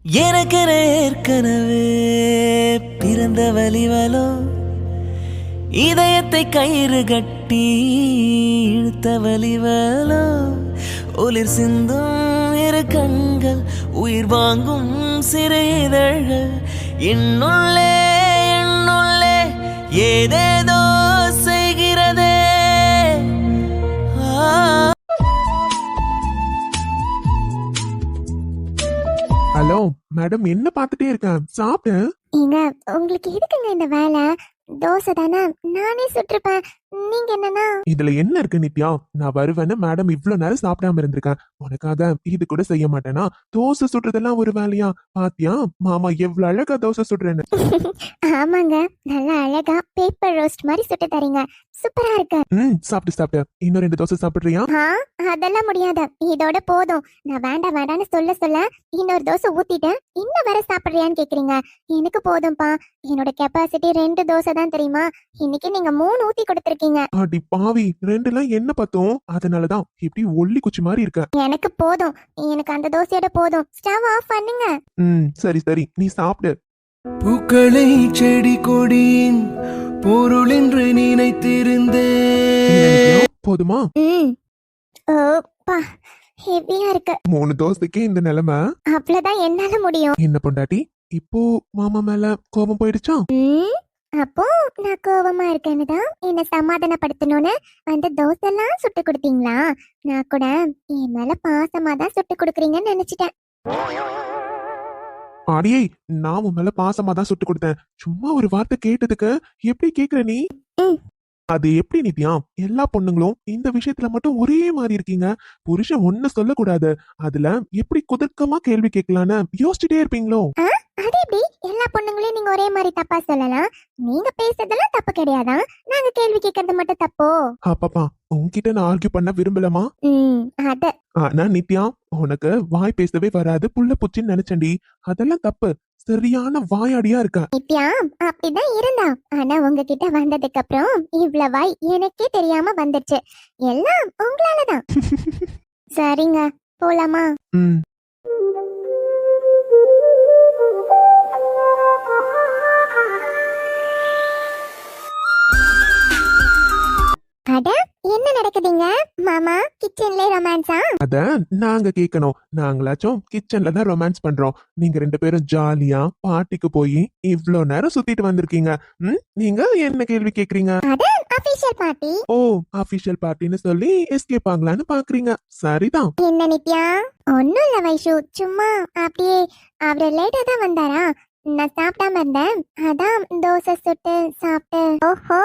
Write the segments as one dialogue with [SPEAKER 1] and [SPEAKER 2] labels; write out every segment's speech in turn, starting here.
[SPEAKER 1] எனக்கென ஏற்கனவே பிறந்த வலிவலோ, இதயத்தை கயிறு கட்டி இழுத்த வலிவலோ, ஒளிர் சிந்தும் இரு கண்கள், உயிர் வாங்கும் சிறு இதழ்கள், என்னுள்ளே என்னுள்ளே ஏதேதோ செய்கிறதே.
[SPEAKER 2] ஹலோ மேடம், என்ன பார்த்துட்டே இருக்கேன், சாப்பிட்டு.
[SPEAKER 3] ஏங்க, உங்களுக்கு எதுக்குங்க இந்த வேலை? தோசை தானே, நானே சுட்டிருப்பேன். நீங்க என்னன்னா
[SPEAKER 2] இதுல என்ன இருக்கு நித்யா? நான் வருவேன்னு மேடம் இவ்வளவு நேரம் சாப்பிடாம இருந்திருக்கேன். உனக்காக இது கூட செய்ய மாட்டேனா? தோசை சுடுறதெல்லாம் ஒரு வேலையா? பாத்தியா மாமா எவ்வளவு அழகா தோசை சுடுறேன்னு.
[SPEAKER 3] ஆமாங்க, நல்லா அழகா பேப்பர் ரோஸ்ட் மாதிரி சுட்டு தரீங்க. சூப்பரா இருக்கு.
[SPEAKER 2] சாப்பிட்டு சாப்பிட்டு இன்னும் 2 தோசை சாப்பிடுறியா?
[SPEAKER 3] அதெல்லாம் முடியாது, இதோட போதும். நான் வேண்டாம் வேண்டாம்னு சொல்ல சொல்ல இன்னொரு தோசை ஊத்திட்டேன். இன்னும் வேற சாப்பிடுறியான்னு கேக்குறீங்க. எனக்கு போதும்பா, என்னோட கெப்பாசிட்டி 2 தோசை தான் தெரியுமா? இன்னைக்கு நீங்க 3 ஊத்தி கொடுத்துருக்கீங்க.
[SPEAKER 2] அடி பாவி, 2லாம் என்ன பார்த்தோம், அதனாலதான் இப்படி ஒல்லி குச்சி மாதிரி இருக்க.
[SPEAKER 3] எனக்கு போதும், எனக்கு அந்த தோசையோட போதும். ஸ்டவ் ஆஃப் பண்ணுங்க.
[SPEAKER 2] சரி சரி, நீ சாப்பிடு.
[SPEAKER 1] பூக்களை செடி கொடியின் பொருள் என்று நினைத்திருந்தேன்.
[SPEAKER 2] போதுமா?
[SPEAKER 3] ஓப்பா, ஹெவியா இருக்கு.
[SPEAKER 2] 3 தோசைக்கே இந்த நிலைமை.
[SPEAKER 3] அவ்வளவுதான் என்னால முடியும்.
[SPEAKER 2] என்ன பொண்டாட்டி, இப்போ மாமா மேல கோபம் போயிடுச்சா?
[SPEAKER 3] அப்போ நான் கோவமா இருக்கேன்னு தான் என்ன சமாதானப்படுத்தணும்னு அந்த தோசை எல்லாம் சுட்டு கொடுத்தீங்களா? நான் கூட என் மேல பாசமா தான் சுட்டு கொடுக்குறீங்கன்னு நினைச்சிட்டேன்.
[SPEAKER 2] அடியே, நான் உன் மேல பாசமா தான் சுட்டு கொடுத்தேன். சும்மா ஒரு வார்த்தை கேட்டதுக்கு எப்படி கேக்குற நீ? அது எப்படி நித்யா, எல்லா பொண்ணுங்களும் இந்த விஷயத்துல மட்டும் ஒரே மாதிரி இருக்கீங்க? புருஷன் ஒண்ணு சொல்லக்கூடாது, அதுல எப்படி குதர்க்கமா கேள்வி கேட்கலான்னு யோசிச்சுட்டே இருப்பீங்களோ?
[SPEAKER 3] அது எப்படி எல்லா பொண்ணுங்களையும் நீங்க ஒரே மாதிரி தப்பா சொல்லலாம்? நீங்க பேசுறதெல்லாம் தப்பு கிடையாதா? நாங்க கேள்வி கேட்கறது மட்டும் தப்போ?
[SPEAKER 2] அப்பப்பா, உன்கிட்ட நான் ஆர்கியூ பண்ண விரும்பலமா?
[SPEAKER 3] அத
[SPEAKER 2] ஆனா நித்யா, உனக்கு வாய் பேசவே வராது, புள்ள பூச்சின்னு நினைச்சண்டி. அதெல்லாம் தப்பு. சரியான வாயாடியா இருக்க.
[SPEAKER 3] நித்யா அப்படிதான் இருந்தா. ஆனா உங்ககிட்ட வந்ததுக்கு அப்புறம் இவ்வளவு வாய் எனக்கே தெரியாம வந்துச்சு. எல்லாம் உங்களாலதான். சரிங்க, போலாமா? அட, என்ன நடக்குதுங்க மாமா? கிச்சன்ல ரொமான்ஸா?
[SPEAKER 2] அத நாங்க கேட்கணும். நாங்களாச்சும் கிச்சன்ல தான் ரொமான்ஸ் பண்றோம். நீங்க 2 பேரும் ஜாலியா பார்ட்டிக்கு போய் இவ்ளோ நேரம் சுத்திட்டு வந்திருக்கீங்க. நீங்க என்ன கேள்வி கேக்குறீங்க?
[SPEAKER 3] அட, அபிஷியல் பார்ட்டி.
[SPEAKER 2] ஓ, அபிஷியல் பார்ட்டின்னு சொல்லி எஸ்கேப் ஆகலான்னு பாக்குறீங்க. சரிதான்.
[SPEAKER 3] என்ன நித்யா? ஒண்ணும் இல்ல வைஷு, சும்மா அப்படியே அவரு லேட்டா தான் வந்தாரா? நான் சாப்பிடாம இருந்தேன், அதான் தோசை சுட்டு சாப்பிட்டு. ஓஹோ,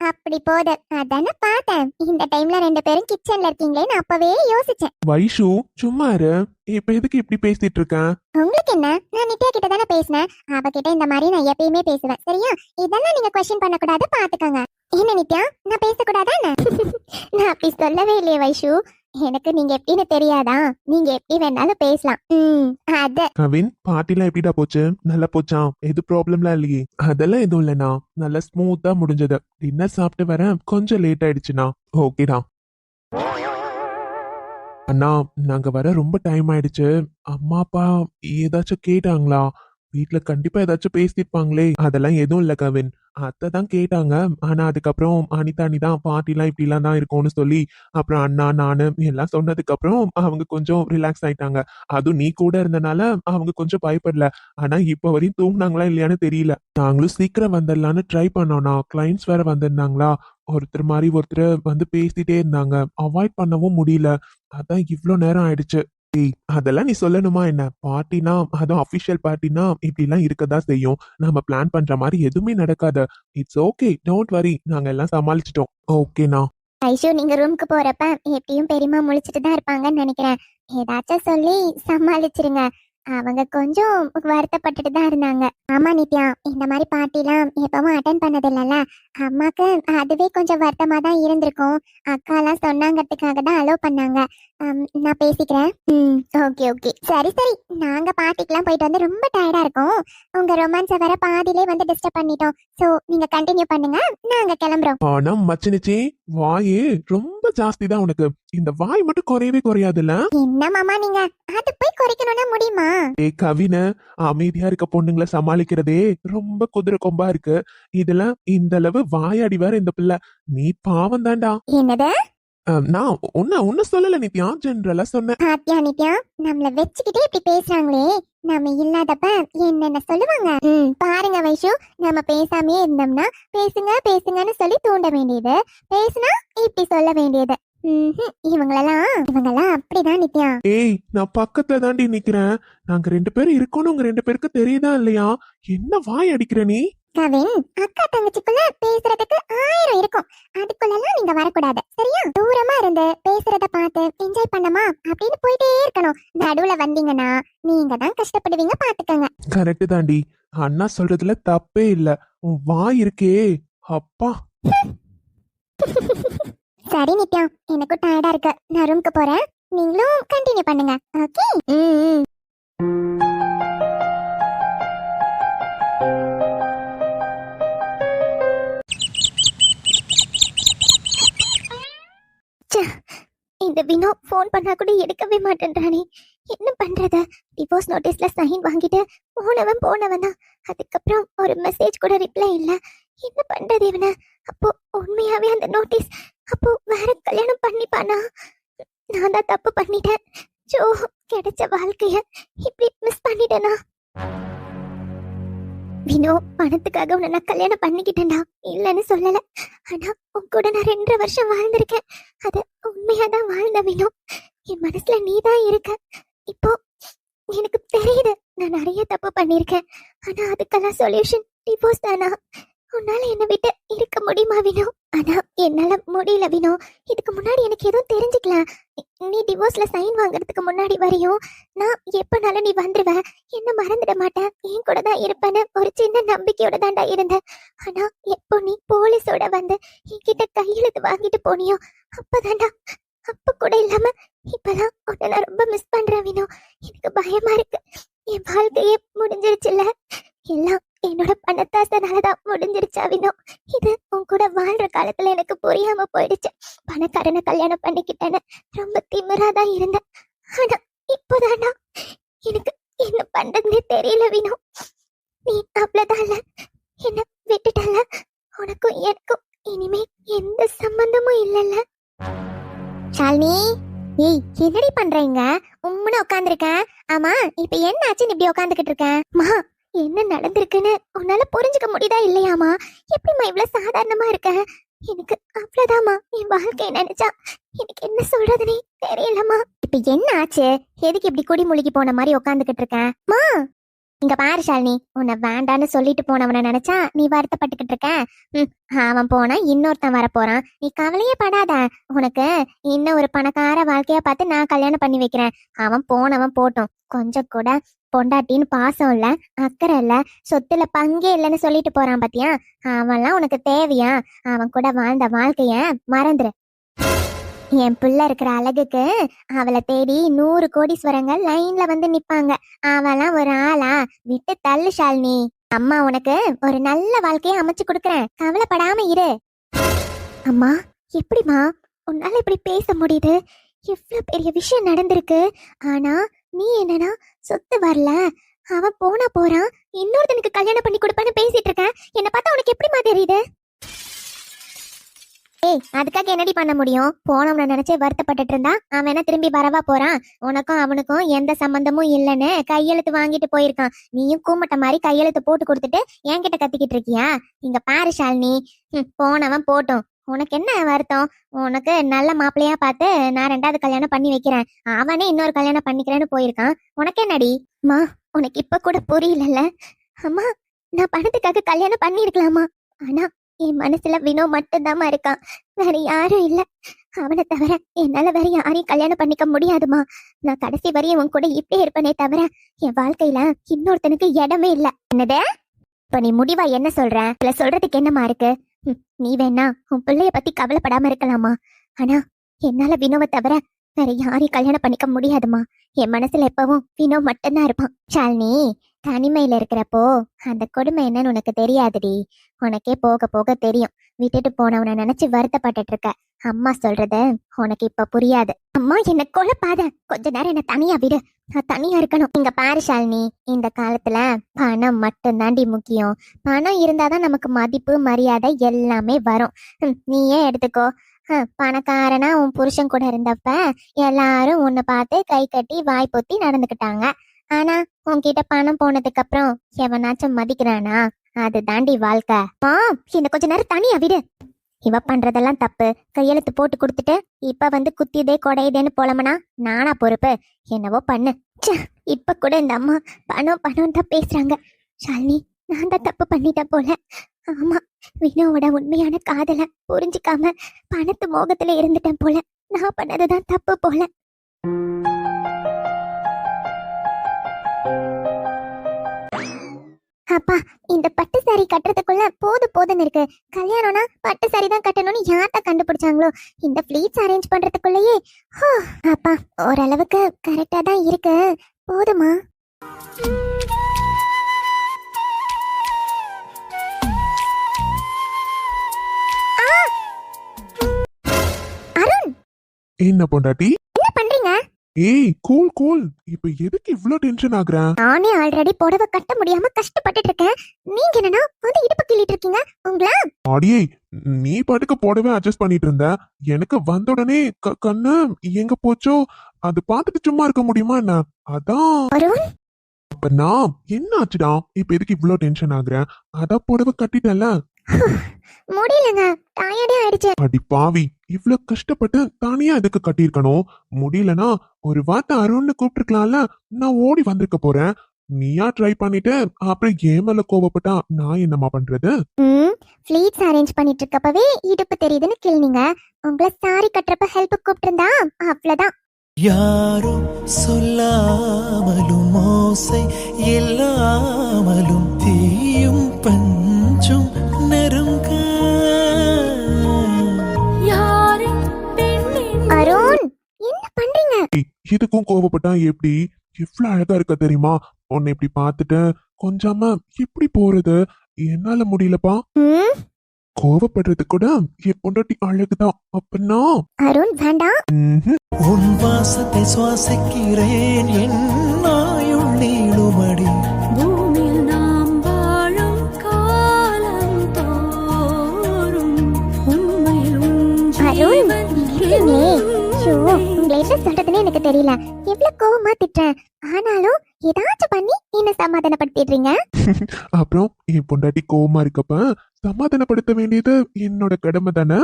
[SPEAKER 3] அப்படி போது. அதானே பார்த்தேன். இந்த டைம்ல 2 பேரும் கிச்சன்ல இருக்கீங்களேன்னு அப்பவே யோசிச்சேன்.
[SPEAKER 2] வைஷு, சும்மா இரு. இப்ப எதுக்கு இப்படி பேசிட்டு இருக்க?
[SPEAKER 3] உங்களுக்கு என்ன? நான் நித்யா கிட்ட தானே பேசினேன். அவகிட்ட இந்த மாதிரி நான் எப்பயுமே பேசுவேன், சரியா? இதெல்லாம் நீங்க கொஸ்டின் பண்ணக்கூடாது, பாத்துக்கோங்க. என்ன நித்யா, நான் பேசக்கூடாதா? நான் அப்படி சொல்லவே இல்லையே வைஷு. எனக்கு நீங்க எப்படின்னு தெரியாதா? நீங்க எப்படி வேணாலும் பேசலாம். அது
[SPEAKER 2] கவின், பார்ட்டிலாம் எப்படிடா போச்சு? நல்லா போச்சா? எது ப்ராப்ளம்லாம் இல்லையே? அதெல்லாம் எதுவும் இல்லைண்ணா, நல்லா ஸ்மூத்தா முடிஞ்சது. டின்னர் சாப்பிட்டு வரேன், கொஞ்சம் லேட் ஆயிடுச்சுண்ணா. ஓகேடா. அண்ணா, நாங்க வர ரொம்ப டைம் ஆயிடுச்சு. அம்மா அப்பா ஏதாச்சும் கேட்டாங்களா? வீட்ல கண்டிப்பா ஏதாச்சும் பேசிருப்பாங்களே. அதெல்லாம் எதுவும் இல்ல கவின். அத்தை தான் கேட்டாங்க. ஆனா அதுக்கப்புறம் அனிதா தான் பார்ட்டிலாம் இப்படிலாம் தான் இருக்கும்னு சொல்லி, அப்புறம் அண்ணா நானு எல்லாம் சொன்னதுக்கு அப்புறம் அவங்க கொஞ்சம் ரிலாக்ஸ் ஆயிட்டாங்க. அதுவும் நீ கூட இருந்தனால அவங்க கொஞ்சம் பயப்படல. ஆனா இப்ப வரையும் தூங்குனாங்களா இல்லையான்னு தெரியல. நாங்களும் சீக்கிரம் வந்துடலான்னு ட்ரை பண்ணோம்னா, கிளைண்ட்ஸ் வேற வந்திருந்தாங்களா. ஒருத்தர் மாதிரி ஒருத்தர் வந்து பேசிட்டே இருந்தாங்க. அவாய்ட் பண்ணவும் முடியல. அதான் இவ்ளோ நேரம் ஆயிடுச்சு. அதெல்லாம் நீ சொல்லணுமா என்ன? பார்ட்டினா, அதுவும் அபிஷியல் பார்ட்டினா இப்படிலாம் இருக்கதான் செய்யும். நம்ம பிளான் பண்ற மாதிரி எதுவுமே நடக்காது. It's okay, don't worry. நாங்க எல்லாம் சமாளிச்சிட்டோம். ஓகேண்ணா.
[SPEAKER 3] ஐஷு, நீங்க ரூமுக்கு போறப்ப எப்படியும் பெரியமா முழிச்சிட்டு தான் இருப்பாங்கன்னு நினைக்கிறேன். ஏதாச்சும் சொல்லி சமாளிச்சிருங்க. அவங்க கொஞ்சம் வருத்தப்பட்டுட்டு தான் இருந்தாங்க. ஆமா நித்யா, இந்த மாதிரி பார்ட்டிலாம் எப்பவும் அட்டன் பண்ணது இல்லைல்ல. அம்மாக்கு அதுவே கொஞ்சம் வருத்தமா தான் இருந்திருக்கும். அக்கா எல்லாம் சொன்னாங்கிறதுக்காக தான் அலோவ் பண்ணாங்க. நான் பேசிக்கிறேன். ஓகே ஓகே, சரி சரி. நாங்க பார்ட்டிக்கெல்லாம் போயிட்டு வந்து ரொம்ப டயர்டா இருக்கோம். உங்க ரொமான்ஸை வேற பாதியிலே வந்து டிஸ்டர்ப் பண்ணிட்டோம். சோ நீங்க கண்டினியூ பண்ணுங்க, நாங்க கிளம்புறோம்.
[SPEAKER 2] ஆனா மச்சினிச்சி, வாயே ரொம்ப ஜாஸ்தி தான் உனக்கு. இந்த வாய் மட்டும் குறையவே குறையாதுல்ல?
[SPEAKER 3] என்ன மாமா நீங்க, அது போய் குறைக்கணும்னா முடியுமா?
[SPEAKER 2] கவின, அமைதியா இருக்க பொண்ணுங்களை சமாளிக்கிறதே ரொம்ப குதிரை கொம்பா இருக்கு. இதெல்லாம் இந்த அளவு வாயாடி வேற இந்த பிள்ளை. நீ பாவம் தான்டா.
[SPEAKER 3] என்னது?
[SPEAKER 2] நான் உன்ன சொல்லல நித்யா, ஜென்ரலா சொன்னேன்.
[SPEAKER 3] பாத்தியா நித்யா, நம்மள வச்சுக்கிட்டே இப்படி பேசுறாங்களே, நம்ம இல்லாதப்ப என்னென்ன சொல்லுவாங்க. பாருங்க வைஷு, நம்ம பேசாமே இருந்தோம்னா பேசுங்க பேசுங்கன்னு சொல்லி தூண்ட வேண்டியது, பேசுனா இப்படி சொல்ல வேண்டியது. இவங்கெல்லாம் அப்படிதான் நித்யா.
[SPEAKER 2] ஏய், நான் பக்கத்துல தாண்டி நிக்கிறேன். நாங்க 2 பேரும் இருக்கோம்னு உங்க 2 பேருக்கு தெரியுதா இல்லையா? என்ன வாய் அடிக்கிற நீ?
[SPEAKER 3] கவின், அக்கா தங்கச்சிக்குள்ள பேசுறதுக்கு 1000 இருக்கும். அதுக்குள்ளெல்லாம் நீங்க வரக்கூடாது, சரியா? தூரமா இருந்து பேசுறத பார்த்து என்ஜாய் பண்ணமா அப்படின்னு போயிட்டே இருக்கணும். நடுவுல வந்தீங்கன்னா நீங்க தான் கஷ்டப்படுவீங்க, பாத்துக்கங்க.
[SPEAKER 2] கரெக்ட் தாண்டி, அண்ணா சொல்றதுல தப்பே இல்ல. உன் வாய் இருக்கே அப்பா.
[SPEAKER 3] சரி நித்யா, எனக்கும் டயர்டா இருக்கு, நான் ரூமுக்கு போறேன். நீங்களும் கண்டினியூ பண்ணுங்க, ஓகே? இந்த வினோ போன் பண்ணா கூட எடுக்கவே மாட்டேன்றானே, என்ன பண்றது? டிவோர்ஸ் நோட்டீஸ்ல சைன் வாங்கிட்டு போனவன் தான். அதுக்கப்புறம் ஒரு மெசேஜ் கூட ரிப்ளை இல்ல. என்ன பண்றது இவன? அப்போ உண்மையாவே அந்த நோட்டீஸ், அப்போ வேற கல்யாணம் பண்ணிப்பானா? நான் தான் தப்பு பண்ணிட்டேன். ஜோ, கிடைச்ச வாழ்க்கைய இப்படி மிஸ் பண்ணிட்டேனா? வினோ, பணத்துக்காக உன்னை நான் கல்யாணம் பண்ணிக்கிட்டேன்டா, இல்லன்னு சொல்லல. ஆனா உன் கூட நான் 2.5 வருஷம் வாழ்ந்திருக்கேன். அது உண்மையாதான் வாழ்ந்த வினோ. என் மனசுல நீதான் இருக்க. இப்போ எனக்கு தெரியுது நான் நிறைய தப்பு பண்ணிருக்கேன். ஆனா அதுக்கெல்லாம் சொல்யூஷன் டிவோர்ஸ் தானா? உன்னால என்னை விட்டு இருக்க முடியுமா வினோ? ஆனா என்னால முடியல வினோ. இதுக்கு முன்னாடி எனக்கு எதுவும் தெரிஞ்சுக்கலாம். நீ டிவோர்ஸ்ல சைன் வாங்குறதுக்கு முன்னாடி வரையும் நான் எப்பனாலும் நீ வந்துருவ, என்ன மறந்துட மாட்டேன், என் கூட தான் இருப்பேன்னு ஒரு சின்ன நம்பிக்கையோட தாண்டா இருந்தேன். ஆனா எப்போ நீ போலீஸோட வந்து என்கிட்ட கையெழுத்து வாங்கிட்டு போனியோ அப்பதாண்டா, அப்ப கூட இல்லாம இப்பதான் உன்னை நான் ரொம்ப மிஸ் பண்றேன் வினோ. எனக்கு பயமா இருக்கு. என் வாழ்க்கையே முடிஞ்சிருச்சுல்ல, எல்லாம் என்னோட பணத்தாசனாலதான் முடிஞ்சிருச்சா வினோ? இது உன் கூட வாழ்ற காலத்துல எனக்கு புரியாம போயிடுச்சு. பணக்காரனை கல்யாணம் பண்ணிக்கிட்டேன்னு ரொம்ப திமிராதான் இருந்தேன். ஆனா இப்போதானா எனக்கு என்ன பண்றதுன்னே தெரியல வினோ. நீ அவ்வளவுதான் இல்ல, என்ன விட்டுட்டல. உனக்கும் எனக்கும் இனிமே எந்த சம்பந்தமும் இல்லல்ல. ஷாலினி, ஏய் என்னடி பண்றீங்க? உம்முன்னு உட்காந்துருக்க. ஆமா, இப்ப என்ன ஆச்சுன்னு இப்படி உட்காந்துக்கிட்டு இருக்க? மா, என்ன நடந்திருக்குன்னு உன்னால புரிஞ்சுக்க முடியுதா இல்லையாமா? எப்படிமா இவ்வளவு சாதாரணமா இருக்க? எனக்கு அவ்வளவுதாமா, என் வாழ்க்கைய நினைச்சா எனக்கு என்ன சொல்றதுனே தெரியலமா. இப்ப என்ன ஆச்சு? எதுக்கு இப்படி குடி முழுகி போன மாதிரி உட்காந்துக்கிட்டு இருக்க? மா, இங்க பாரு ஷாலினி, உன்னை வேண்டான்னு சொல்லிட்டு போனவனை நினைச்சா நீ வருத்தப்பட்டுக்கிட்டு இருக்க. அவன் போனா இன்னொருத்தன் வர போறான், நீ கவலையே படாத. உனக்கு இன்னும் ஒரு பணக்கார வாழ்க்கையா பார்த்து நான் கல்யாணம் பண்ணி வைக்கிறேன். அவன் போனவன் போட்டும். கொஞ்சம் கூட பொண்டாட்டின்னு பாசம் இல்ல, அக்கறை இல்ல, சொத்துல பங்கே இல்லைன்னு சொல்லிட்டு போறான் பாத்தியா? அவன்லாம் உனக்கு தேவையா? அவன் கூட வாழ்ந்த வாழ்க்கைய மறந்துரு. என் பிள்ளை இருக்கிற அழகுக்கு அவளை தேடி 100 கோடீஸ்வரங்கள் லைன்ல வந்து நிப்பாங்க. அவெல்லாம் ஒரு ஆளா? விட்டு தள்ளு ஷாலினி. அம்மா உனக்கு ஒரு நல்ல வாழ்க்கையை அமைச்சு கொடுக்கறேன், கவலைப்படாம இரு. அம்மா, எப்படிமா உன்னால இப்படி பேச முடியுது? எவ்வளவு பெரிய விஷயம் நடந்திருக்கு. ஆனா நீ என்னன்னா சொத்து வரல, அவன் போனா போறான், இன்னொருத்தனுக்கு கல்யாணம் பண்ணி கொடுப்பான்னு பேசிட்டு இருக்க. என்ன பார்த்தா உனக்கு எப்படிமா தெரியுது? ஏய், அதுக்காக என்னடி பண்ண முடியும்? போனவனை நினைச்சே வருத்தப்பட்டுட்டு இருந்தா அவன் என்ன திரும்பி வரவா போறான்? உனக்கும் அவனுக்கும் எந்த சம்பந்தமும் இல்லைன்னு கையெழுத்து வாங்கிட்டு போயிருக்கான். நீயும் கூமட்ட மாதிரி கையெழுத்து போட்டு கொடுத்துட்டு என்கிட்ட கத்திக்கிட்டு இருக்கியா? இங்க பாரு ஷாலினி, போனவன் போட்டும். உனக்கு என்ன வருத்தம்? உனக்கு நல்ல மாப்பிள்ளையா பார்த்து நான் 2வது கல்யாணம் பண்ணி வைக்கிறேன், அவனே இன்னொரு கல்யாணம் பண்ணிக்கிறேன்னு போயிருக்கான். உனக்கு என்னடி? மா, உனக்கு இப்ப கூட புரியலல்ல? அம்மா, நான் பணத்துக்காக கல்யாணம் பண்ணிருக்கலாமா? ஆனா என் மனசுல வினோ மட்டும்தாமா இருக்கான், வேற யாரும் இல்ல. அவனை தவிர என்னால வேற யாரையும் கல்யாணம் பண்ணிக்க முடியாதுமா. நான் கடைசி வரையும் உன் கூட இப்படியே இருப்பனே தவிர என் வாழ்க்கையில இன்னொருத்தனுக்கு இடமே இல்ல. என்னதே இப்ப நீ முடிவா என்ன சொல்ற? இல்ல சொல்றதுக்கு என்னமா இருக்கு? நீ வேணா உன் பிள்ளைய பத்தி கவலைப்படாம இருக்கலாமா, ஆனா என்னால வினோவை தவிர வேற யாரையும் கல்யாணம் பண்ணிக்க முடியாதுமா. என் மனசுல எப்பவும் வினோ மட்டும்தான் இருப்பான். ஷாலினி, தனிமையில இருக்கிறப்போ அந்த கொடுமை என்னன்னு உனக்கு தெரியாதுடி, உனக்கே போக போக தெரியும். விட்டுட்டு போனவனை நினைச்சு வருத்தப்பட்டுட்டு இருக்க. அம்மா சொல்றது உனக்கு இப்ப புரியாது. அம்மா, என்ன கொலைப்பாத, கொஞ்ச நேரம் என்ன தனியா விடு. நான் தனியா இருக்கணும். இங்க பாரு ஷாலினி, இந்த காலத்துல பணம் மட்டும் தாண்டி முக்கியம். பணம் இருந்தாதான் நமக்கு மதிப்பு மரியாதை எல்லாமே வரும். நீயே எடுத்துக்கோ. பணக்காரனா உன் புருஷன் கூட இருந்தப்ப எல்லாரும் உன்னை பார்த்து கை கட்டி வாய் பொத்தி நடந்துக்கிட்டாங்க. ஆனா உன்கிட்ட பணம் போனதுக்கு அப்புறம் எவனாச்சும் மதிக்கிறானா? அது தாண்டி வாழ்க்கை. இந்த கொஞ்ச நேரம் தனியா விடு. இவ பண்றதெல்லாம் தப்பு. கையெழுத்து போட்டு கொடுத்துட்டு இப்ப வந்து குத்தியதே கொடையுதேன்னு போலமனா நானா பொறுப்பு? என்னவோ பண்ணு. இப்ப கூட இந்த அம்மா பணம் பணம் தான் பேசுறாங்க. ஷாலினி, நான் தான் தப்பு பண்ணிட்டேன் போல. ஆமா, வினோவோட உண்மையான காதல புரிஞ்சுக்காம பணத்து மோகத்துல இருந்துட்டேன் போல. நான் பண்ணதுதான் தப்பு போல. அப்பா, இந்த பட்டு சாரி கட்டுறதுக்குள்ள போதும்னு இருக்கு. கல்யாணம்னா பட்டு சாரி தான் கட்டணும்னு யார்கிட்ட கண்டுபிடிச்சாங்களோ? இந்த ஃபிளீட்ஸ் அரேஞ்ச் பண்றதுக்குள்ளேயே அப்பா ஓரளவுக்கு கரெக்டா தான் இருக்கு. போதுமா? அருண்,
[SPEAKER 2] என்ன பொண்டாட்டி?
[SPEAKER 3] என்ன பண்றீங்க?
[SPEAKER 2] ஏய் கூல் கூல், இப்ப எதுக்கு இவ்ளோ டென்ஷன் ஆகுற?
[SPEAKER 3] நானே ஆல்ரெடி புடவை கட்ட முடியாம கஷ்டப்பட்டுட்டு இருக்கேன். நீங்க என்னன்னா வந்து இடுப்பு கிள்ளிட்டு இருக்கீங்க. உங்களா
[SPEAKER 2] அடியே, நீ பாட்டுக்கு போடவே அட்ஜஸ்ட் பண்ணிட்டு இருந்த. எனக்கு வந்த உடனே கண்ணு எங்க போச்சோ அது பார்த்துட்டு சும்மா இருக்க முடியுமா என்ன? அதான்.
[SPEAKER 3] அருண்,
[SPEAKER 2] அப்ப நான் என்ன ஆச்சுடா? இப்ப எதுக்கு இவ்ளோ டென்ஷன் ஆகுற? அதான் புடவை கட்டிட்டல.
[SPEAKER 3] முடியலங்க, டயர்டே ஆயிடுச்சு.
[SPEAKER 2] அடி பாவி, இவ்ளோ கஷ்டப்பட்டு தனியா எதுக்கு கட்டியிருக்கணும்? முடியலனா ஒரு வார்த்தை அருண்னு கூப்பிட்டுருக்கலாம்ல. நான் ஓடி வந்திருக்க போறேன். நீயா ட்ரை பண்ணிட்டு அப்புறம் ஏன் மேல கோவப்பட்டா நான் என்னமா பண்றது?
[SPEAKER 3] ஃபிளீட்ஸ் அரேஞ்ச் பண்ணிட்டு இருக்கப்பவே இடுப்பு தெரியுதுன்னு கிள்னீங்க. உங்களை சாரி கட்டுறப்ப ஹெல்ப் கூப்பிட்டிருந்தா அவ்வளவுதான்.
[SPEAKER 1] யாரும் சொல்லாமலும் ஓசை இல்லாமலும் தீயும் பஞ்சும் நெருங்க.
[SPEAKER 3] அருண், என்ன பண்றீங்க?
[SPEAKER 2] இதுக்கும் கோவப்பட்டா எப்படி? எவ்வளவு அழகா இருக்க தெரியுமா? உன்னை இப்படி பார்த்துட்டு கொஞ்சாம இப்படி போறது என்னால முடியலப்பா. கோவப்படுறது கூட என் பொண்டாட்டி அழகுதான். அப்படின்னா
[SPEAKER 3] அருண் வேண்டாம்.
[SPEAKER 1] உன் வாசத்தை சுவாசிக்கிறேன் என் நாயுள் நீளுமடி.
[SPEAKER 4] பூமியில் நாம் வாழும் காலம் தோறும் உண்மையில்
[SPEAKER 3] அருண், உங்களை என்ன சொல்றதுன்னு எனக்கு தெரியல. எவ்வளவு கோவமா திட்டேன். ஆனாலும் ஏதாச்சும் பண்ணி என்ன சமாதானப்படுத்திடுறீங்க.
[SPEAKER 2] அப்புறம் என் பொண்டாட்டி கோவமா இருக்கப்ப சமாதானப்படுத்த வேண்டியது என்னோட கடமை தானே.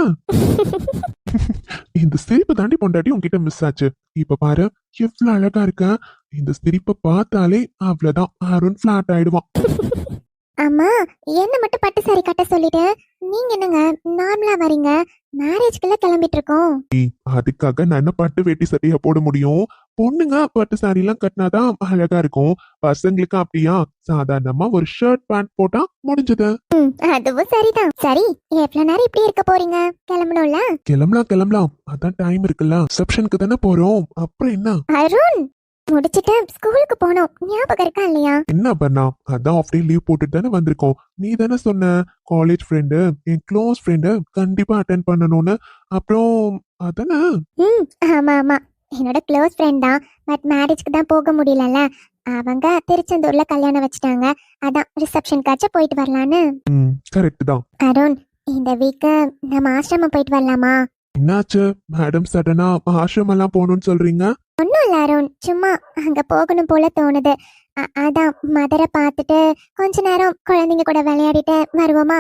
[SPEAKER 2] இந்த சிரிப்பு தாண்டி பொண்டாட்டி உன்கிட்ட மிஸ் ஆச்சு. இப்ப பாரு எவ்வளவு அழகா இருக்க. இந்த சிரிப்பை பார்த்தாலே அவ்வளவுதான், அருண் பிளாட் ஆயிடுவான்.
[SPEAKER 3] அம்மா, என்ன மட்டும் பட்டு சாரி கட்ட சொல்லிட்டு நீங்க என்னங்க நார்மலா வரீங்க? மேரேஜ்க்குள்ள கிளம்பிட்டு இருக்கோம்.
[SPEAKER 2] அதுக்காக நான் என்ன பட்டு வேட்டி சட்டையா போட முடியும்? பொண்ணுங்க பட்டு சாரி எல்லாம் கட்டினாதான் அழகா இருக்கும். பசங்களுக்கு அப்படியா? சாதாரணமா ஒரு ஷர்ட் பேண்ட் போட்டா முடிஞ்சது.
[SPEAKER 3] அதுவும் சரிதான். சரி, எவ்வளவு நேரம் இப்படி இருக்க போறீங்க? கிளம்பணும்ல?
[SPEAKER 2] கிளம்பலாம். அதான் டைம் இருக்குல்ல. ரிசப்ஷனுக்கு தானே போறோம். அப்புறம் என்ன?
[SPEAKER 3] அருண், முடிச்சிட்டு ஸ்கூலுக்கு போனோம். ஞாபகம் இருக்கா இல்லையா?
[SPEAKER 2] என்ன பண்ணா? அதான் ஆஃப் டே லீவ் போட்டுட்டு தானே வந்திருக்கோம். நீ தானே சொன்ன காலேஜ் ஃப்ரெண்டு, என் க்ளோஸ் ஃப்ரெண்டு கண்டிப்பா அட்டென்ட் பண்ணணும்னு. அப்புறம் அதானே?
[SPEAKER 3] ஆமா, என்னோட க்ளோஸ் ஃப்ரெண்ட் தான். பட் மேரேஜ்க்கு தான் போக முடியலல்ல. அவங்க திருச்செந்தூர்ல கல்யாணம் வச்சுட்டாங்க. அதான் ரிசப்ஷனுக்காச்சும் போயிட்டு வரலான்னு.
[SPEAKER 2] கரெக்ட் தான்.
[SPEAKER 3] அருண், இந்த வீக் நம்ம ஆசிரமம் போயிட்டு வரலாமா?
[SPEAKER 2] என்னாச்சு மேடம் சடனா ஆசிரமம் எல்லாம் போகணும்னு சொல்றீங்க?
[SPEAKER 3] ஒன்னும் இல்ல அருண், சும்மா அங்க போகணும் போல தோணுது. அதான் மதரை பார்த்துட்டு கொஞ்ச நேரம் குழந்தைங்க கூட விளையாடிட்டு வருவோமா?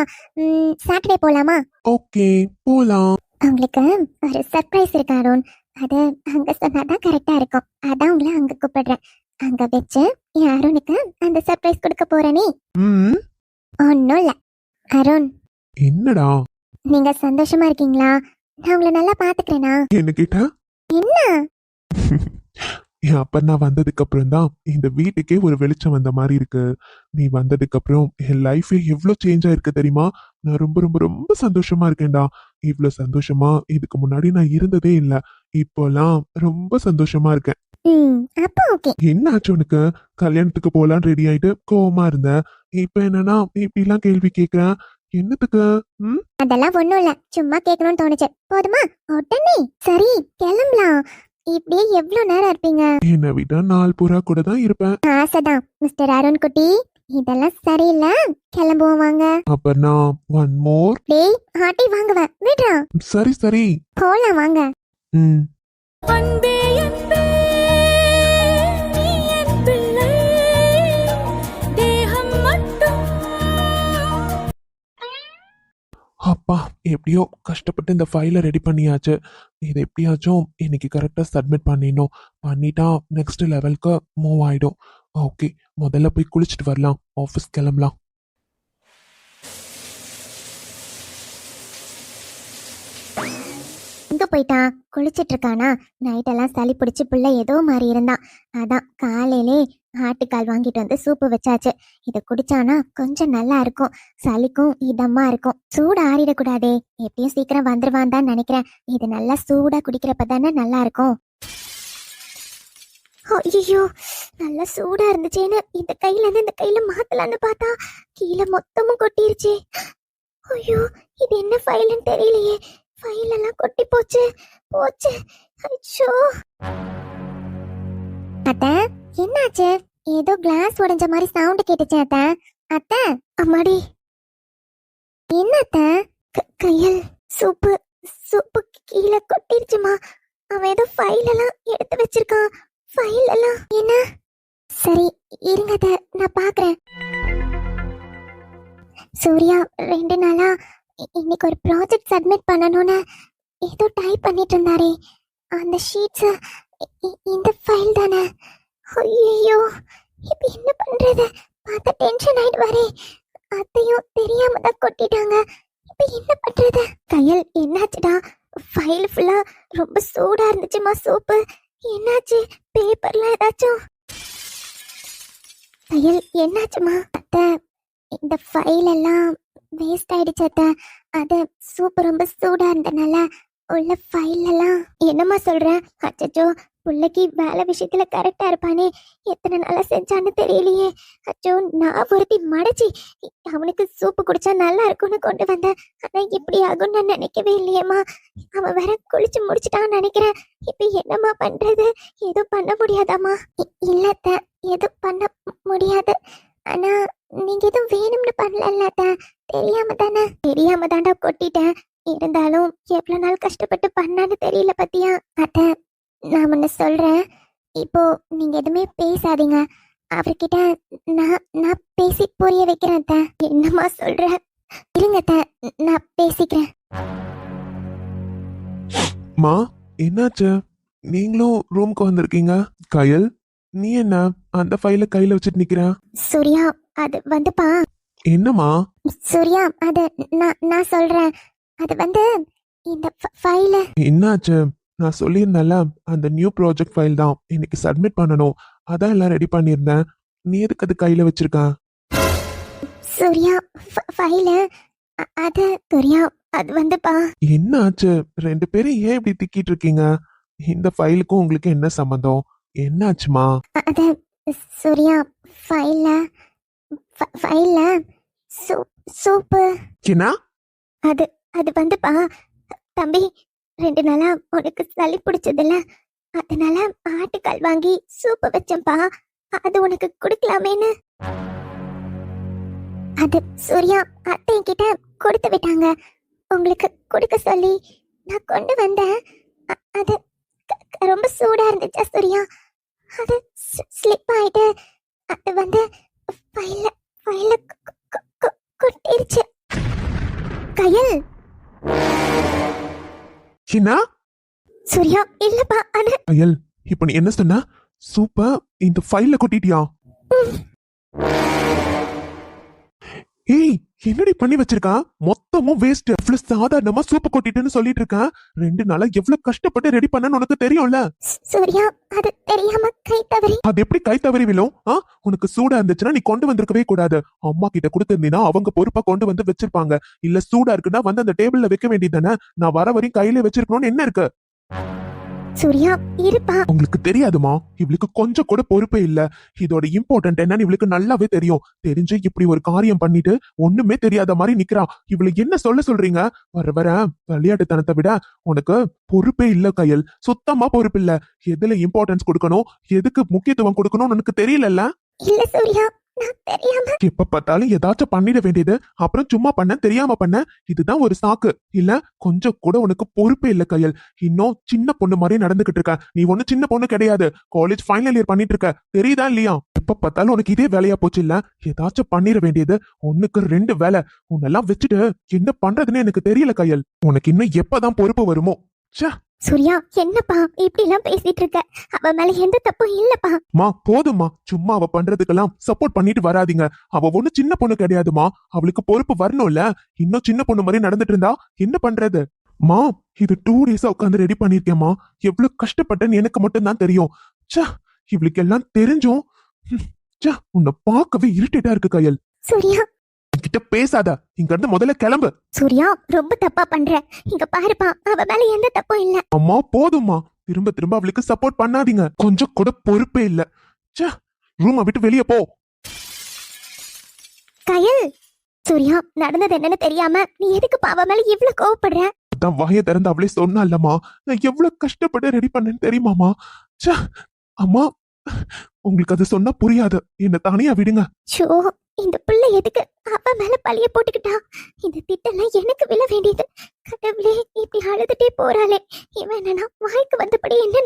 [SPEAKER 3] சாட்டர்டே போலாமா?
[SPEAKER 2] ஓகே, போலாம்.
[SPEAKER 3] உங்களுக்கு ஒரு சர்ப்ரைஸ் இருக்கு அருண். அது அங்க சொன்னாதான் கரெக்டா இருக்கும். அதான் உங்களை அங்க கூப்பிடுறேன். அங்க வச்சு என் அருணுக்கு அந்த சர்ப்ரைஸ் கொடுக்க போறேனே. ஒன்னும் இல்ல அருண்.
[SPEAKER 2] என்னடா?
[SPEAKER 3] நீங்க சந்தோஷமா இருக்கீங்களா? நான் உங்களை நல்லா பாத்துக்கிறேனா?
[SPEAKER 2] என்ன கேட்டா?
[SPEAKER 3] என்ன?
[SPEAKER 2] என் அப்பா நான் வந்ததுக்கு அப்புறம் தான் இந்த வீட்டுக்கே ஒரு வெளிச்சம் வந்த மாதிரி இருக்கு. நீ வந்ததுக்கு அப்புறம் என் லைஃபே எவ்வளவு சேஞ்ச் ஆயிருக்கு தெரியுமா? நான் ரொம்ப ரொம்ப ரொம்ப சந்தோஷமா இருக்கேன்டா. இவ்வளவு சந்தோஷமா இதுக்கு முன்னாடி நான் இருந்ததே இல்ல. இப்போலாம் ரொம்ப சந்தோஷமா இருக்கேன்.
[SPEAKER 3] அப்ப ஓகே.
[SPEAKER 2] என்ன ஆச்சு உனக்கு? கல்யாணத்துக்கு போலாம் ரெடி ஆயிட்டு கோவமா இருந்த. இப்ப என்னன்னா இப்படி எல்லாம் கேள்வி கேக்குறேன். என்னத்துக்கு?
[SPEAKER 3] அதெல்லாம் ஒண்ணும் இல்ல, சும்மா கேட்கணும்னு தோணுச்சு. போதுமா? உடனே சரி கிளம்பலாம். இப்படியே எவ்வளவு நேரம் இருப்பீங்க?
[SPEAKER 2] என்னை விட நாள் பூரா கூட தான் இருப்பேன்.
[SPEAKER 3] ஆசைதான் மிஸ்டர் அருண் குட்டி, இதெல்லாம் சரியில்லை, கிளம்புவோம் வாங்க.
[SPEAKER 2] அப்பனா ஒன் மோர்.
[SPEAKER 3] டேய் ஆட்டி வாங்குவேன், விடுறா.
[SPEAKER 2] சரி சரி.
[SPEAKER 3] போலாம் வாங்க.
[SPEAKER 2] ம்.
[SPEAKER 4] அன்பே அன்பே நீ என் பிள்ளை தேகம் மட்டும்
[SPEAKER 2] அப்பா எப்படியோ கஷ்டப்பட்டு இந்த ஃபைலை ரெடி பண்ணியாச்சு. இது எப்படியாச்சும் இன்னைக்கு கரெக்டாக சப்மிட் பண்ணிடணும். பண்ணிட்டா நெக்ஸ்ட் லெவலுக்கு மூவ் ஆயிடும். ஓகே, முதல்ல போய் குளிச்சுட்டு வரலாம், ஆஃபீஸ் கிளம்பலாம்.
[SPEAKER 3] எங்க போயிட்டான்? குளிச்சிட்டு இருக்கானா? நைட்டெல்லாம் சளி பிடிச்சி புள்ள ஏதோ மாதிரி இருந்தான். அதான் காலையிலே ஆட்டுக்கால் வாங்கிட்டு வந்து சூப்பு வச்சாச்சு. இதை குடிச்சானா கொஞ்சம் நல்லா இருக்கும், சளிக்கும் இதமா இருக்கும். சூடு ஆறிடக்கூடாதே, எப்படியும் சீக்கிரம் வந்துருவான் தான் நினைக்கிறேன். இது நல்லா சூடா குடிக்கிறப்ப தானே நல்லா இருக்கும். ஐயோ, நல்லா சூடா இருந்துச்சேன்னு இந்த கையில இருந்து இந்த கையில மாத்தலான்னு பார்த்தா கீழே மொத்தமும் கொட்டிருச்சு. ஐயோ, இது என்ன ஃபைல்னு தெரியலையே. ஃபைல் எல்லாம் கொட்டி போச்சு போச்சு. ஐயோ. அத்தை, என்னாச்சு? ஏதோ கிளாஸ் உடைஞ்ச மாதிரி சவுண்ட் கேட்டுச்சு அத்தை. அத்தை, அம்மாடி. என்ன அத்தை? கையில் சூப்பு சூப்பு கீழே கொட்டிருச்சுமா. அவன் ஏதோ ஃபைல் எல்லாம் எடுத்து வச்சிருக்கான். ஃபைல் எல்லாம் என்ன? சரி இருங்க அத்தை, நான் பாக்குறேன். சூர்யா 2 நாளா இன்னைக்கு ஒரு ப்ராஜெக்ட் சப்மிட் பண்ணணும்னு ஏதோ டைப் பண்ணிட்டு இருந்தாரே, அந்த ஷீட்ஸ் இந்த ஃபைல் தானே? ஐயோ, இப்போ என்ன பண்றது? பார்த்த டென்ஷன் ஆயிட்டு வரே. அத்தையும் தெரியாம தான் கொட்டிட்டாங்க. இப்போ என்ன பண்றது? கையல் என்னாச்சுடா? ஃபைல் ஃபுல்லா ரொம்ப சூடா இருந்துச்சுமா சூப்பு. என்னாச்சு? பேப்பர்ல ஏதாச்சும்? கையல் என்னாச்சுமா? அத்தை, இந்த ஃபைல் எல்லாம் வேஸ்ட் ஆயிடுச்சு அத்தை. அது சூப்பு ரொம்ப சூடா இருந்தனால உள்ள ஃபைல் எல்லாம். என்னம்மா சொல்ற? அச்சோ, பிள்ளைக்கு வேலை விஷயத்துல கரெக்டா இருப்பானே, எத்தனை நாளா செஞ்சான்னு தெரியலையே. அச்சோ, நான் ஒருத்தி மடைச்சி அவனுக்கு சூப்பு குடிச்சா நல்லா இருக்கும்னு கொண்டு வந்தேன். ஆனா இப்படி ஆகும்னு நான் நினைக்கவே இல்லையேம்மா. அவன் வேற குளிச்சு முடிச்சுட்டான்னு நினைக்கிறேன். இப்ப என்னம்மா பண்றது? எதுவும் பண்ண முடியாதாம்மா? இல்லத்த, எதுவும் பண்ண முடியாது. ஆனா நீங்க எதுவும் வேணும்னு பண்ணல அத்தை, தெரியாம தானே? தெரியாம தாண்டா கொட்டிட்டேன். இருந்தாலும் எவ்வளவு நாள் கஷ்டப்பட்டு பண்ணான்னு தெரியல பத்தியா அத்தை. நான் ஒன்னு சொல்றேன், இப்போ நீங்க எதுவுமே பேசாதீங்க. அவர்கிட்ட நான் பேசி புரிய வைக்கிறேன் அத்தை. என்னம்மா சொல்ற? இருங்க அத்தை, நான் பேசிக்கிறேன்.
[SPEAKER 2] மா, என்னாச்சு? நீங்களும் ரூம்க்கு வந்திருக்கீங்க. கயல், நீ என்ன அந்த ஃபைலை கையில வச்சுட்டு நிக்கிற?
[SPEAKER 3] சூர்யா, அது வந்துப்பா.
[SPEAKER 2] என்னம்மா?
[SPEAKER 3] சூர்யா, அது நான் சொல்றேன். அது வந்து இந்த ஃபைல.
[SPEAKER 2] என்னாச்சு? நான் சொல்லியிருந்தேன்ல, அந்த நியூ ப்ராஜெக்ட் ஃபைல் தான் இன்னைக்கு சப்மிட் பண்ணணும். அதான் எல்லாம் ரெடி பண்ணியிருந்தேன். நீ எதுக்கு அது கையில வச்சிருக்க?
[SPEAKER 3] சூர்யா, ஃபைல அது சூர்யா, அது வந்துப்பா.
[SPEAKER 2] என்னாச்சு? 2 பேரும் ஏன் இப்படி திக்கிட்டு இருக்கீங்க? இந்த ஃபைலுக்கும் உங்களுக்கு என்ன சம்மந்தம்? என்னாச்சுமா?
[SPEAKER 3] அது சூர்யா, ஃபைல சூப்பு.
[SPEAKER 2] என்ன?
[SPEAKER 3] அது அது வந்துப்பா. தம்பி, 2 நாளா உனக்கு சளி பிடிச்சதில்ல, அதனால ஆட்டுக்கால் வாங்கி சூப்பு வச்சேன்ப்பா. அது உனக்கு குடுக்கலாமேன்னு. அது சூர்யா, அத்தை கிட்ட கொடுத்து விட்டாங்க. உங்களுக்கு கொடுக்க சொல்லி நான் கொண்டு வந்தேன். அது ரொம்ப சூடா இருந்துச்சா சூர்யா, அது ஸ்லிப் ஆயிட்டு அது வந்து ஃபைல கொட்டிருச்சு. கயல்.
[SPEAKER 2] என்ன?
[SPEAKER 3] சூர்யா, இல்லப்பா, அது
[SPEAKER 2] கயல், இப்ப நீ என்ன சொன்ன? சூப்பர், இந்த ஃபைல்ல கொட்டிட்டியா? ஏய், என்னடி பண்ணி வச்சிருக்கா? மொத்தமும் வேஸ்ட். இவ்வளவு சாதாரணமா சூப்பு கொட்டிட்டுன்னு சொல்லிட்டு இருக்கேன். 2 நாளா எவ்வளவு கஷ்டப்பட்டு ரெடி பண்ணன்னு உனக்கு தெரியும்ல?
[SPEAKER 3] சூர்யா, அது தெரியாம கை தவறி.
[SPEAKER 2] அது எப்படி கை தவறி விழும்? உனக்கு சூடா இருந்துச்சுன்னா நீ கொண்டு வந்திருக்கவே கூடாது. அம்மா கிட்ட கொடுத்திருந்தீங்கன்னா அவங்க பொறுப்பா கொண்டு வந்து வச்சிருப்பாங்க. இல்ல சூடா இருக்குன்னா வந்து அந்த டேபிள்ல வைக்க வேண்டியதானே? நான் வர வரையும் கையில வச்சிருக்கணும்னு என்ன இருக்கு?
[SPEAKER 3] சூர்யா இருப்பா.
[SPEAKER 2] உங்களுக்கு தெரியாதுமா, இவளுக்கு கொஞ்சம் கூட பொறுப்பே இல்ல. இதோட இம்பார்ட்டன்ட் என்னன்னு இவளுக்கு நல்லாவே தெரியும். தெரிஞ்சு இப்படி ஒரு காரியம் பண்ணிட்டு ஒண்ணுமே தெரியாத மாதிரி நிக்கிறா. இவளை என்ன சொல்ல சொல்றீங்க? வர வர விளையாட்டுத்தனத்தை விட உனக்கு பொறுப்பே இல்ல கையல். சுத்தமா பொறுப்பு இல்ல. எதுல இம்பார்ட்டன்ஸ் கொடுக்கணும், எதுக்கு முக்கியத்துவம் கொடுக்கணும்னு உனக்கு தெரியலல்ல.
[SPEAKER 3] இல்ல சூர்யா, நான் தெரியாம.
[SPEAKER 2] எப்ப பார்த்தாலும் ஏதாச்சும் பண்ணிட வேண்டியது, அப்புறம் சும்மா பண்ண தெரியாம பண்ண, இதுதான் ஒரு சாக்கு. இல்ல கொஞ்சம் கூட உனக்கு பொறுப்பே இல்ல கையல். இன்னும் சின்ன பொண்ணு மாதிரி நடந்துகிட்டு இருக்க. நீ ஒண்ணு சின்ன பொண்ணு கிடையாது. காலேஜ் ஃபைனல் இயர் பண்ணிட்டு இருக்க, தெரியுதா இல்லையா? எப்ப பார்த்தாலும் உனக்கு இதே வேலையா போச்சு இல்ல. ஏதாச்சும் பண்ணிட வேண்டியது, ஒண்ணுக்கு 2 வேலை. உன்னெல்லாம் வச்சுட்டு என்ன பண்றதுன்னு எனக்கு தெரியல கையல். உனக்கு இன்னும் எப்பதான் பொறுப்பு வருமோ? ச்சே.
[SPEAKER 3] சூர்யா என்னப்பா இப்படி எல்லாம் பேசிட்டு இருக்க? அவ மேல எந்த தப்பும் இல்லப்பா.
[SPEAKER 2] மா போதும்மா, சும்மா அவ பண்றதுக்கெல்லாம் சப்போர்ட் பண்ணிட்டு வராதீங்க. அவ ஒண்ணு சின்ன பொண்ணு கிடையாதுமா. அவளுக்கு பொறுப்பு வரணும்ல. இன்னும் சின்ன பொண்ணு மாதிரி நடந்துட்டு இருந்தா என்ன பண்றது? மா, இது 2 டேஸா உட்காந்து ரெடி பண்ணிருக்கேம்மா. எவ்வளவு கஷ்டப்பட்டேன்னு எனக்கு மட்டும் தான் தெரியும். ச்சே, இவளுக்கு எல்லாம் தெரிஞ்சும் ச்சே, உன்னை பார்க்கவே இரிட்டேட்டா இருக்கு கையல்.
[SPEAKER 3] சூர்யா
[SPEAKER 2] கிட்ட பேசாத. இங்க இருந்து முதல்ல கிளம்பு.
[SPEAKER 3] சூர்யா ரொம்ப தப்பா பண்ற. இங்க பாருப்பா, அவ மேல எந்த தப்பும் இல்ல.
[SPEAKER 2] அம்மா போதும்மா, திரும்ப திரும்ப அவளுக்கு சப்போர்ட் பண்ணாதீங்க. கொஞ்சம் கூட பொறுப்பே இல்ல. ச்சே, ரூமை விட்டு வெளியே போ.
[SPEAKER 3] கயல். சூர்யா நடந்தது என்னன்னு தெரியாம நீ எதுக்கு அவ மேல இவ்ளோ கோவப்படுற?
[SPEAKER 2] தான் வாயை திறந்து அவளே சொன்னாலம்மா, நான் எவ்வளவு கஷ்டப்பட்டு ரெடி பண்ணேன்னு தெரியுமாமா? ச்சே, அம்மா உங்களுக்கு அது சொன்னா புரியாது. என்ன தனியா விடுங்க.
[SPEAKER 3] ஷோ, இந்த பிள்ளை எதுக்கு அவ மேல பழிய போட்டுக்கிட்டா? இந்த திட்டெல்லாம் எனக்கு விழ வேண்டியது. கடவுளே, இப்படி அழுதுட்டே போறாளே. இவன் என்னன்னா வாய்க்கு வந்தபடி என்ன